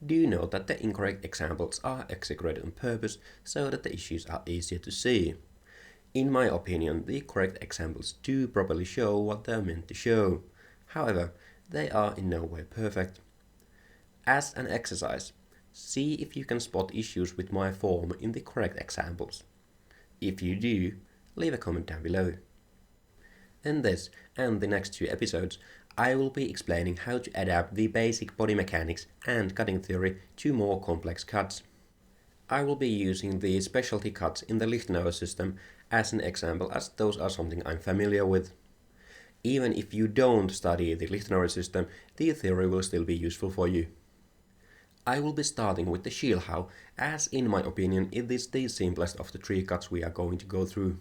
Do note that the incorrect examples are exaggerated on purpose so that the issues are easier to see. In my opinion, the correct examples do properly show what they are meant to show. However, they are in no way perfect. As an exercise, see if you can spot issues with my form in the correct examples. If you do, leave a comment down below. In this and the next two episodes, I will be explaining how to adapt the basic body mechanics and cutting theory to more complex cuts. I will be using the specialty cuts in the Lichtenauer system as an example, as those are something I'm familiar with. Even if you don't study the Lichtenauer system, the theory will still be useful for you. I will be starting with the Schielhau, as in my opinion it is the simplest of the three cuts we are going to go through.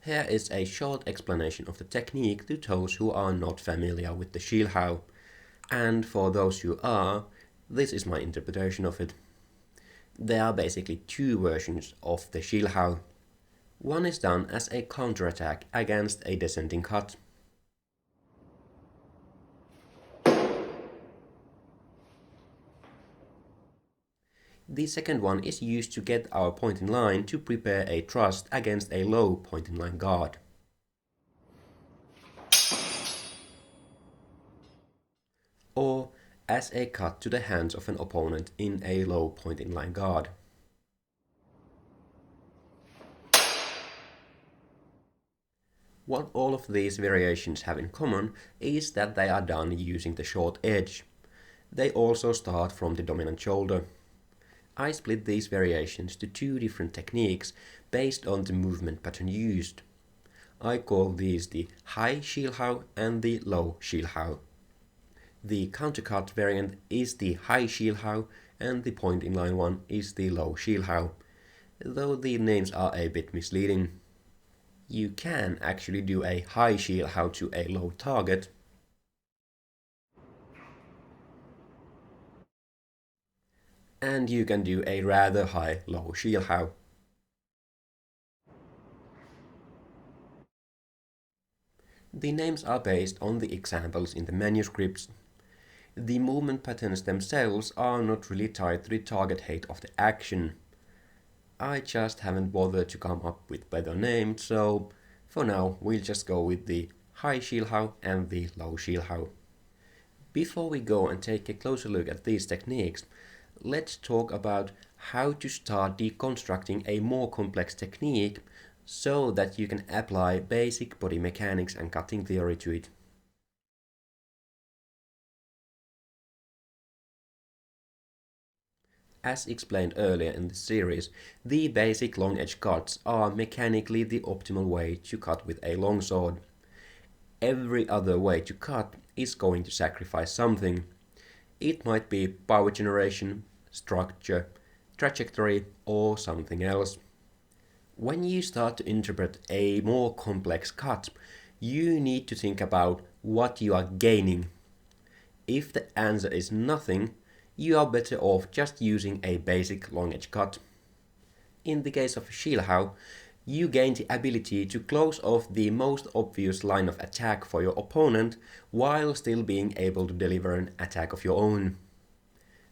Here is a short explanation of the technique to those who are not familiar with the Schielhau, and for those who are, this is my interpretation of it. There are basically two versions of the Schielhau. One is done as a counterattack against a descending cut. The second one is used to get our point in line to prepare a thrust against a low point in line guard. Or as a cut to the hands of an opponent in a low point in line guard. What all of these variations have in common is that they are done using the short edge. They also start from the dominant shoulder. I split these variations to two different techniques based on the movement pattern used. I call these the high Schielhau and the low Schielhau. The countercut variant is the high Schielhau and the point in line one is the low Schielhau, though the names are a bit misleading. You can actually do a high Schielhau to a low target, and you can do a rather high low Schielhau. The names are based on the examples in the manuscripts. The movement patterns themselves are not really tied to the target height of the action. I just haven't bothered to come up with better names, so for now we'll just go with the high Schielhau and the low Schielhau. Before we go and take a closer look at these techniques, let's talk about how to start deconstructing a more complex technique so that you can apply basic body mechanics and cutting theory to it. As explained earlier in the series, the basic long edge cuts are mechanically the optimal way to cut with a longsword. Every other way to cut is going to sacrifice something. It might be power generation, structure, trajectory, or something else. When you start to interpret a more complex cut, you need to think about what you are gaining. If the answer is nothing, you are better off just using a basic long edge cut. In the case of Schielhau, you gain the ability to close off the most obvious line of attack for your opponent while still being able to deliver an attack of your own.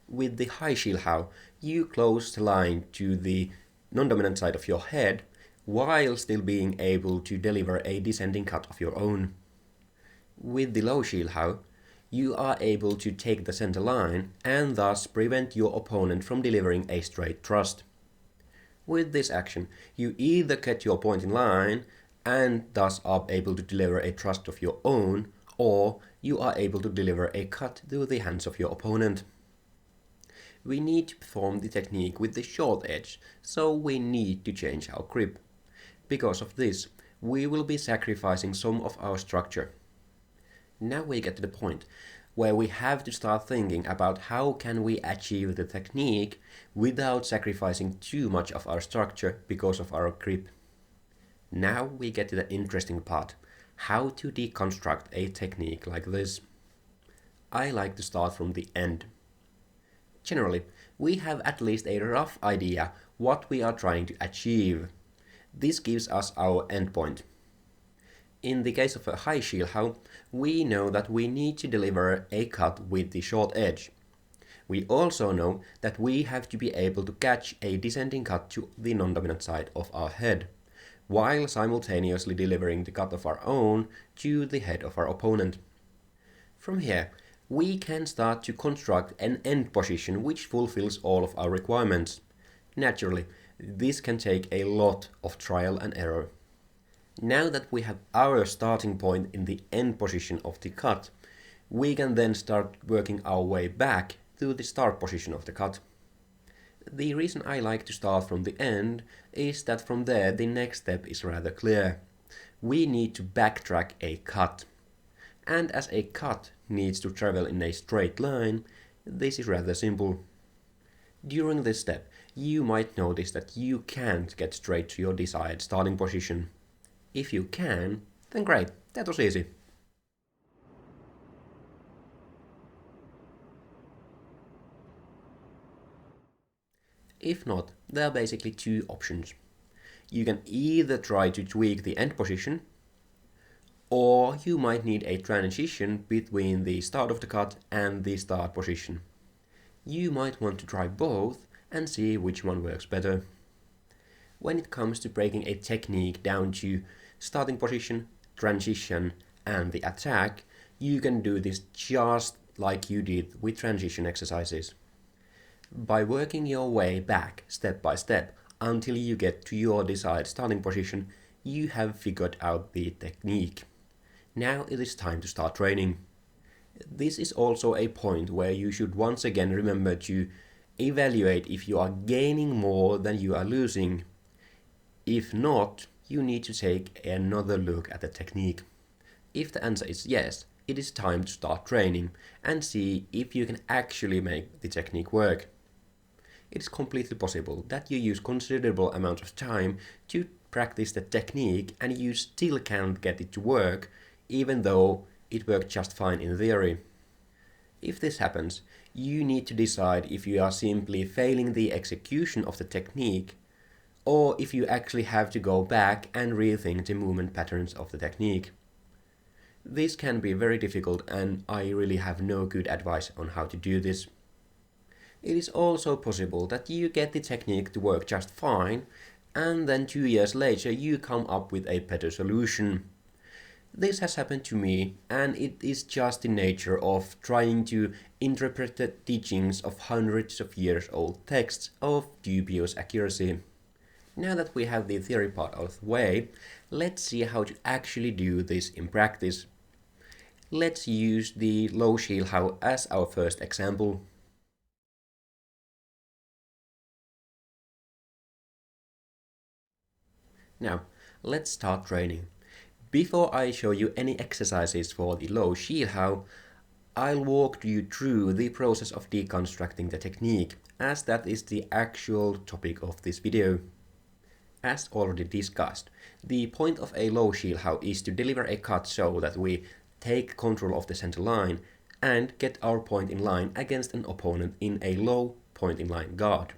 With the high Schielhau, you close the line to the non-dominant side of your head while still being able to deliver a descending cut of your own. With the low Schielhau, you are able to take the center line and thus prevent your opponent from delivering a straight thrust. With this action, you either get your point in line and thus are able to deliver a thrust of your own, or you are able to deliver a cut to the hands of your opponent. We need to perform the technique with the short edge, so we need to change our grip. Because of this, we will be sacrificing some of our structure. Now we get to the point where we have to start thinking about how can we achieve the technique without sacrificing too much of our structure because of our grip. Now we get to the interesting part, how to deconstruct a technique like this. I like to start from the end. Generally, we have at least a rough idea what we are trying to achieve. This gives us our endpoint. In the case of a high Schielhau, we know that we need to deliver a cut with the short edge. We also know that we have to be able to catch a descending cut to the non-dominant side of our head, while simultaneously delivering the cut of our own to the head of our opponent. From here, we can start to construct an end position which fulfills all of our requirements. Naturally, this can take a lot of trial and error. Now that we have our starting point in the end position of the cut, we can then start working our way back to the start position of the cut. The reason I like to start from the end is that from there the next step is rather clear. We need to backtrack a cut. And as a cut needs to travel in a straight line, this is rather simple. During this step, you might notice that you can't get straight to your desired starting position. If you can, then great, that was easy. If not, there are basically two options. You can either try to tweak the end position, or you might need a transition between the start of the cut and the start position. You might want to try both and see which one works better. When it comes to breaking a technique down to starting position, transition, and the attack, you can do this just like you did with transition exercises. By working your way back step by step until you get to your desired starting position, you have figured out the technique. Now it is time to start training. This is also a point where you should once again remember to evaluate if you are gaining more than you are losing. If not, you need to take another look at the technique. If the answer is yes, it is time to start training and see if you can actually make the technique work. It is completely possible that you use considerable amounts of time to practice the technique and you still can't get it to work, even though it worked just fine in theory. If this happens, you need to decide if you are simply failing the execution of the technique, or if you actually have to go back and rethink the movement patterns of the technique. This can be very difficult and I really have no good advice on how to do this. It is also possible that you get the technique to work just fine, and then 2 years later you come up with a better solution. This has happened to me, and it is just the nature of trying to interpret the teachings of hundreds of years old texts of dubious accuracy. Now that we have the theory part out of the way, let's see how to actually do this in practice. Let's use the low Schielhau as our first example. Now, let's start training. Before I show you any exercises for the low Schielhau, I'll walk you through the process of deconstructing the technique, as that is the actual topic of this video. As already discussed, the point of a low Schielhau is to deliver a cut so that we take control of the center line and get our point in line against an opponent in a low point in line guard.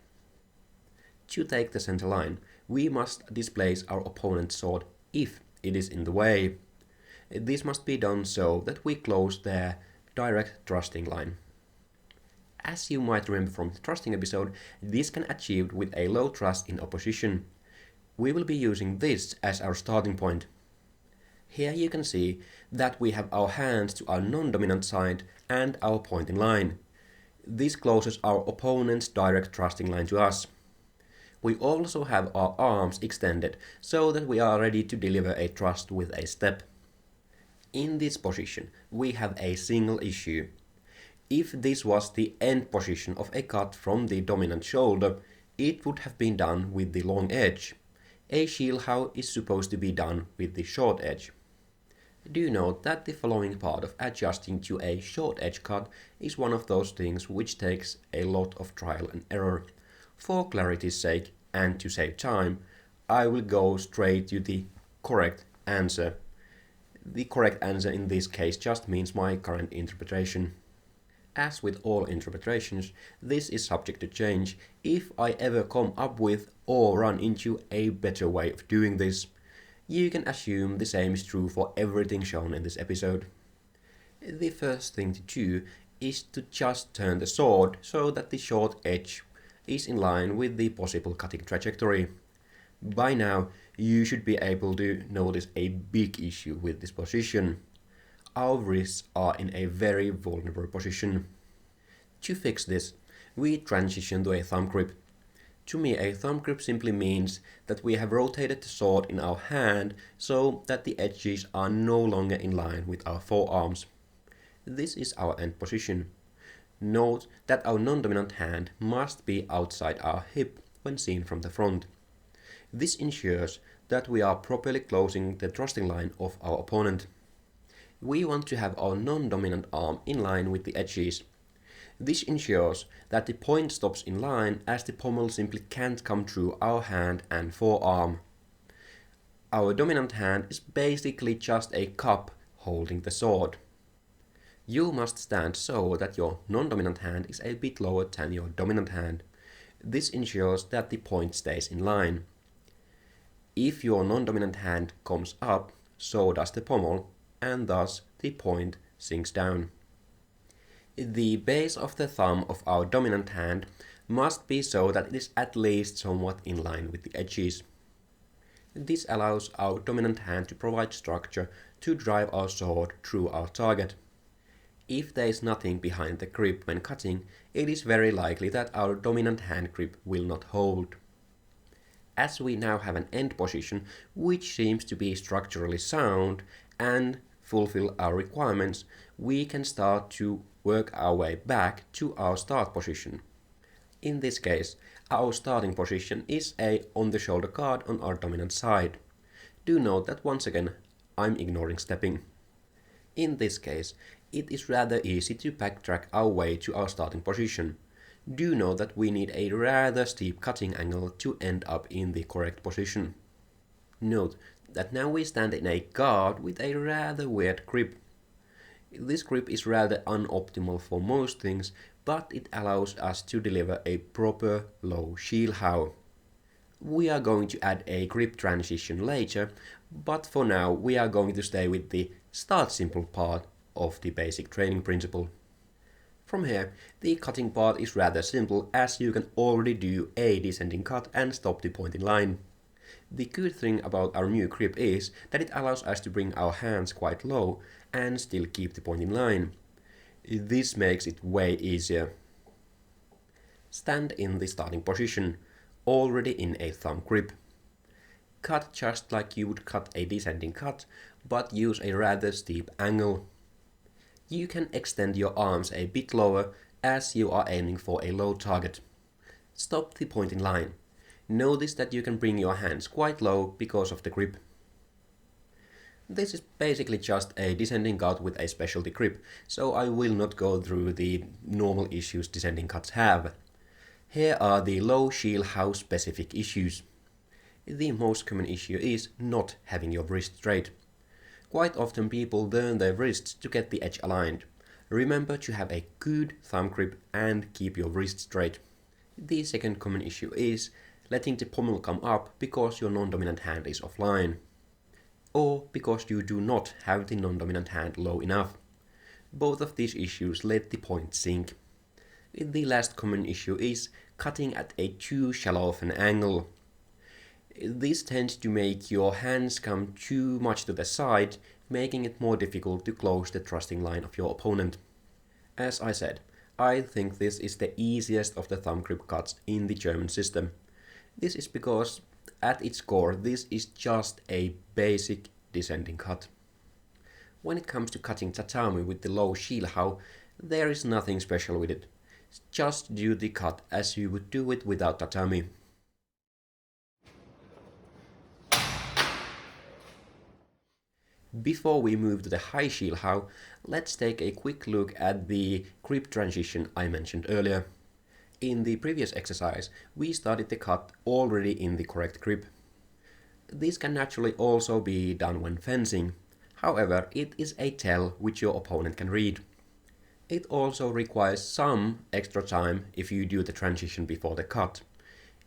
To take the center line, we must displace our opponent's sword if it is in the way. This must be done so that we close their direct thrusting line. As you might remember from the thrusting episode, this can achieved with a low thrust in opposition. We will be using this as our starting point. Here you can see that we have our hands to our non-dominant side and our point in line. This closes our opponent's direct thrusting line to us. We also have our arms extended so that we are ready to deliver a thrust with a step. In this position, we have a single issue. If this was the end position of a cut from the dominant shoulder, it would have been done with the long edge. A Schielhau is supposed to be done with the short edge. Do note that the following part of adjusting to a short edge cut is one of those things which takes a lot of trial and error. For clarity's sake and to save time, I will go straight to the correct answer. The correct answer in this case just means my current interpretation. As with all interpretations, this is subject to change if I ever come up with or run into a better way of doing this. You can assume the same is true for everything shown in this episode. The first thing to do is to just turn the sword so that the short edge is in line with the possible cutting trajectory. By now, you should be able to notice a big issue with this position. Our wrists are in a very vulnerable position. To fix this, we transition to a thumb grip. To me, a thumb grip simply means that we have rotated the sword in our hand so that the edges are no longer in line with our forearms. This is our end position. Note that our non-dominant hand must be outside our hip when seen from the front. This ensures that we are properly closing the thrusting line of our opponent. We want to have our non-dominant arm in line with the edges. This ensures that the point stops in line as the pommel simply can't come through our hand and forearm. Our dominant hand is basically just a cup holding the sword. You must stand so that your non-dominant hand is a bit lower than your dominant hand. This ensures that the point stays in line. If your non-dominant hand comes up, so does the pommel, and thus the point sinks down. The base of the thumb of our dominant hand must be so that it is at least somewhat in line with the edges. This allows our dominant hand to provide structure to drive our sword through our target. If there is nothing behind the grip when cutting, it is very likely that our dominant hand grip will not hold. As we now have an end position which seems to be structurally sound and fulfill our requirements, we can start to work our way back to our start position. In this case, our starting position is a on-the-shoulder guard on our dominant side. Do note that once again, I'm ignoring stepping. In this case, it is rather easy to backtrack our way to our starting position. Do know that we need a rather steep cutting angle to end up in the correct position. Note that now we stand in a guard with a rather weird grip. This grip is rather unoptimal for most things, but it allows us to deliver a proper low Schiehlhau. We are going to add a grip transition later, but for now we are going to stay with the start simple part of the basic training principle. From here, the cutting part is rather simple as you can already do a descending cut and stop the point in line. The good thing about our new grip is that it allows us to bring our hands quite low and still keep the point in line. This makes it way easier. Stand in the starting position, already in a thumb grip. Cut just like you would cut a descending cut, but use a rather steep angle. You can extend your arms a bit lower as you are aiming for a low target. Stop the point in line. Notice that you can bring your hands quite low because of the grip. This is basically just a descending cut with a specialty grip, so I will not go through the normal issues descending cuts have. Here are the low Schiehlhau specific issues. The most common issue is not having your wrist straight. Quite often people turn their wrists to get the edge aligned. Remember to have a good thumb grip and keep your wrist straight. The second common issue is letting the pommel come up because your non-dominant hand is offline, or because you do not have the non-dominant hand low enough. Both of these issues let the point sink. The last common issue is cutting at a too shallow of an angle. This tends to make your hands come too much to the side, making it more difficult to close the thrusting line of your opponent. As I said, I think this is the easiest of the thumb grip cuts in the German system. This is because, at its core, this is just a basic descending cut. When it comes to cutting tatami with the low Schiehlhau, there is nothing special with it. Just do the cut as you would do it without tatami. Before we move to the high Schiehlhau, let's take a quick look at the grip transition I mentioned earlier. In the previous exercise, we started the cut already in the correct grip. This can naturally also be done when fencing. However, it is a tell which your opponent can read. It also requires some extra time if you do the transition before the cut.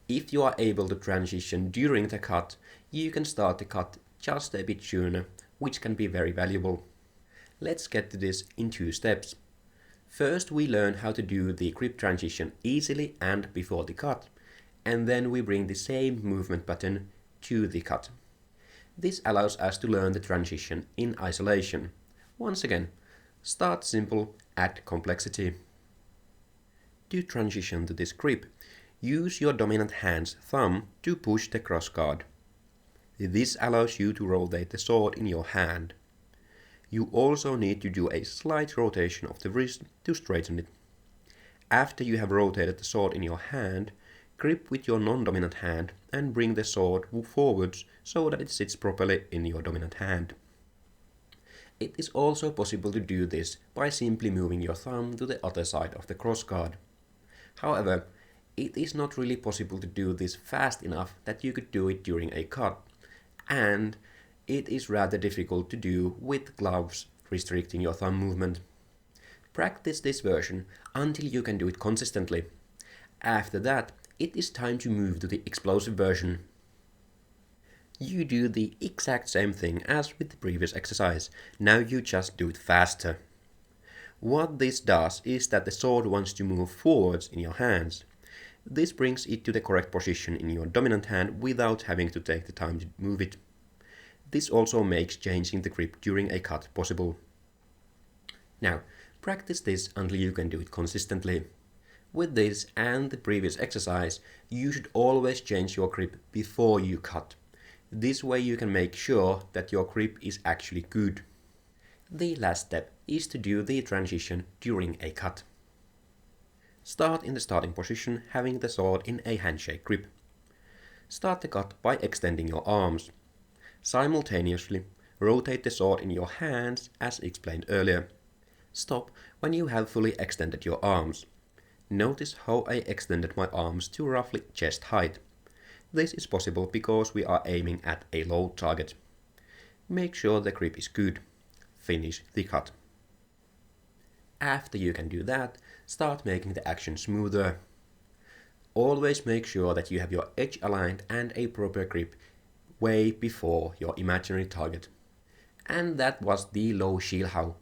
If you are able to transition during the cut, you can start the cut just a bit sooner, which can be very valuable. Let's get to this in 2 steps. First we learn how to do the grip transition easily and before the cut, and then we bring the same movement pattern to the cut. This allows us to learn the transition in isolation. Once again, start simple, add complexity. To transition to this grip, use your dominant hand's thumb to push the crossguard. This allows you to rotate the sword in your hand. You also need to do a slight rotation of the wrist to straighten it. After you have rotated the sword in your hand, grip with your non-dominant hand and bring the sword forwards so that it sits properly in your dominant hand. It is also possible to do this by simply moving your thumb to the other side of the crossguard. However, it is not really possible to do this fast enough that you could do it during a cut, and it is rather difficult to do with gloves restricting your thumb movement. Practice this version until you can do it consistently. After that, it is time to move to the explosive version. You do the exact same thing as with the previous exercise, now you just do it faster. What this does is that the sword wants to move forwards in your hands. This brings it to the correct position in your dominant hand without having to take the time to move it. This also makes changing the grip during a cut possible. Now, practice this until you can do it consistently. With this and the previous exercise, you should always change your grip before you cut. This way you can make sure that your grip is actually good. The last step is to do the transition during a cut. Start in the starting position having the sword in a handshake grip. Start the cut by extending your arms. Simultaneously, rotate the sword in your hands as explained earlier. Stop when you have fully extended your arms. Notice how I extended my arms to roughly chest height. This is possible because we are aiming at a low target. Make sure the grip is good. Finish the cut. After you can do that, start making the action smoother. Always make sure that you have your edge aligned and a proper grip way before your imaginary target. And that was the low Schilhau.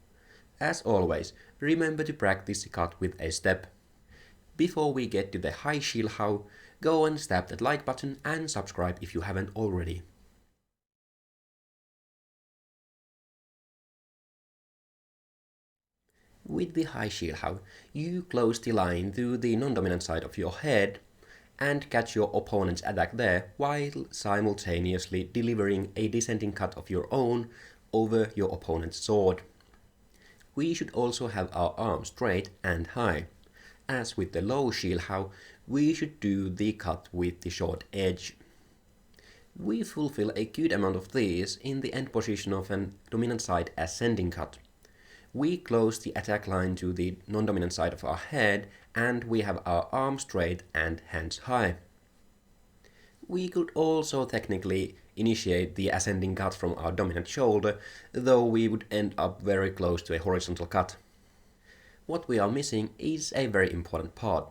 As always, remember to practice the cut with a step. Before we get to the high Schilhau, go and tap that like button and subscribe if you haven't already. With the high Schilhau, you close the line to the non-dominant side of your head and catch your opponent's attack there while simultaneously delivering a descending cut of your own over your opponent's sword. We should also have our arms straight and high. As with the low Schilhau, we should do the cut with the short edge. We fulfill a good amount of these in the end position of an dominant side ascending cut. We close the attack line to the non-dominant side of our head and we have our arms straight and hands high. We could also technically initiate the ascending cut from our dominant shoulder, though we would end up very close to a horizontal cut. What we are missing is a very important part: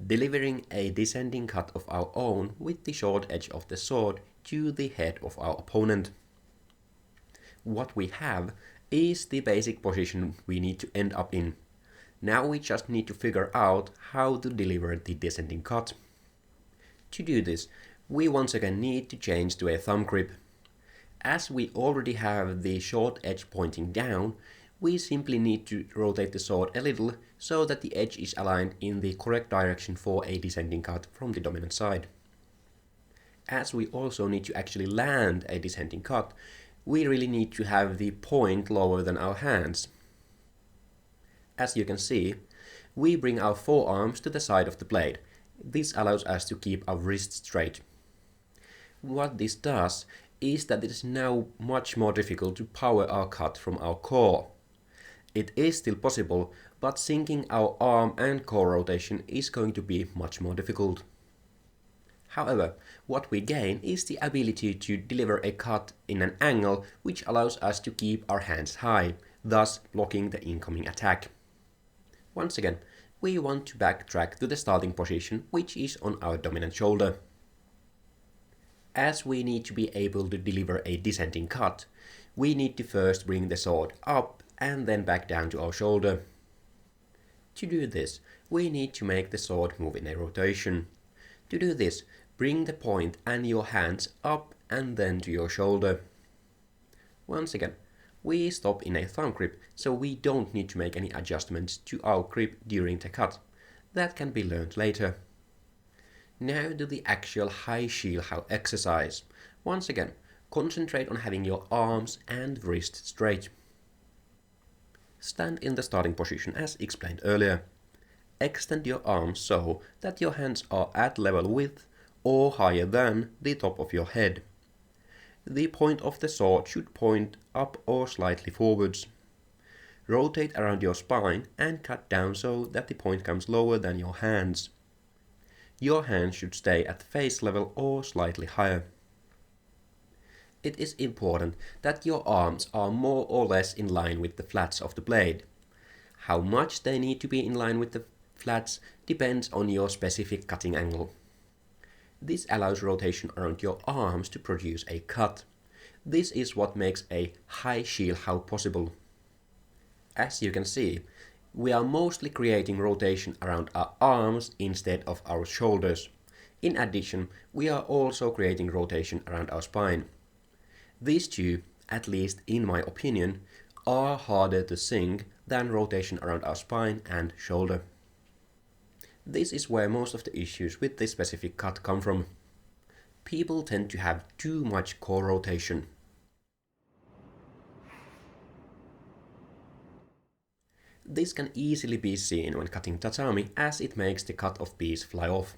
delivering a descending cut of our own with the short edge of the sword to the head of our opponent. What we have is the basic position we need to end up in. Now we just need to figure out how to deliver the descending cut. To do this, we once again need to change to a thumb grip. As we already have the short edge pointing down, we simply need to rotate the sword a little so that the edge is aligned in the correct direction for a descending cut from the dominant side. As we also need to actually land a descending cut, we really need to have the point lower than our hands. As you can see, we bring our forearms to the side of the blade. This allows us to keep our wrists straight. What this does is that it is now much more difficult to power our cut from our core. It is still possible, but syncing our arm and core rotation is going to be much more difficult. However, what we gain is the ability to deliver a cut in an angle which allows us to keep our hands high, thus blocking the incoming attack. Once again, we want to backtrack to the starting position, which is on our dominant shoulder. As we need to be able to deliver a descending cut, we need to first bring the sword up and then back down to our shoulder. To do this, we need to make the sword move in a rotation. To do this, bring the point and your hands up and then to your shoulder. Once again, we stop in a thumb grip, so we don't need to make any adjustments to our grip during the cut. That can be learned later. Now do the actual high Schilhau exercise. Once again, concentrate on having your arms and wrists straight. Stand in the starting position as explained earlier. Extend your arms so that your hands are at level with or higher than the top of your head. The point of the sword should point up or slightly forwards. Rotate around your spine and cut down so that the point comes lower than your hands. Your hands should stay at face level or slightly higher. It is important that your arms are more or less in line with the flats of the blade. How much they need to be in line with the flats depends on your specific cutting angle. This allows rotation around your arms to produce a cut. This is what makes a high Schilhau possible. As you can see, we are mostly creating rotation around our arms instead of our shoulders. In addition, we are also creating rotation around our spine. These two, at least in my opinion, are harder to sing than rotation around our spine and shoulder. This is where most of the issues with this specific cut come from. People tend to have too much core rotation. This can easily be seen when cutting tatami as it makes the cut off piece fly off.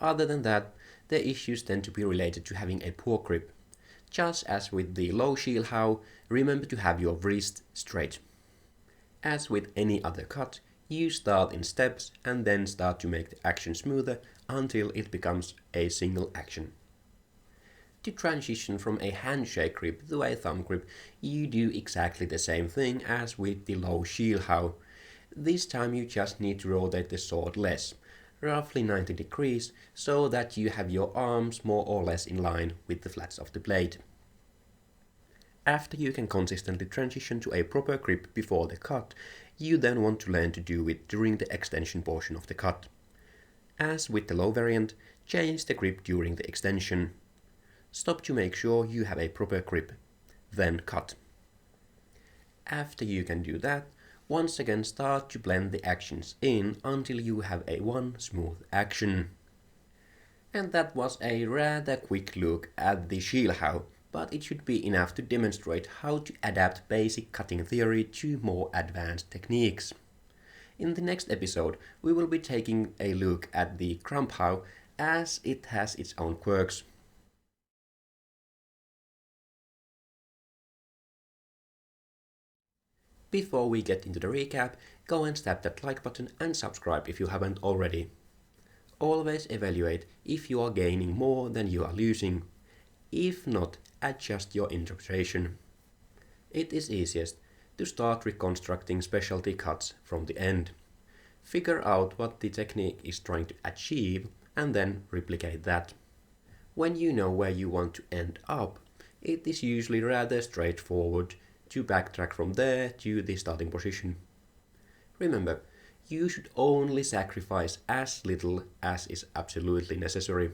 Other than that, the issues tend to be related to having a poor grip. Just as with the low Schilhau, remember to have your wrist straight. As with any other cut, you start in steps and then start to make the action smoother until it becomes a single action. To transition from a handshake grip to a thumb grip, you do exactly the same thing as with the low Schilhau. This time you just need to rotate the sword less, roughly 90 degrees, so that you have your arms more or less in line with the flats of the blade. After you can consistently transition to a proper grip before the cut, you then want to learn to do it during the extension portion of the cut. As with the low variant, change the grip during the extension. Stop to make sure you have a proper grip, then cut. After you can do that, once again start to blend the actions in until you have a one smooth action. And that was a rather quick look at the Schilhau, but it should be enough to demonstrate how to adapt basic cutting theory to more advanced techniques. In the next episode, we will be taking a look at the Kramphau as it has its own quirks. Before we get into the recap, go and tap that like button and subscribe if you haven't already. Always evaluate if you are gaining more than you are losing. If not, adjust your interpretation. It is easiest to start reconstructing specialty cuts from the end. Figure out what the technique is trying to achieve and then replicate that. When you know where you want to end up, it is usually rather straightforward to backtrack from there to the starting position. Remember, you should only sacrifice as little as is absolutely necessary.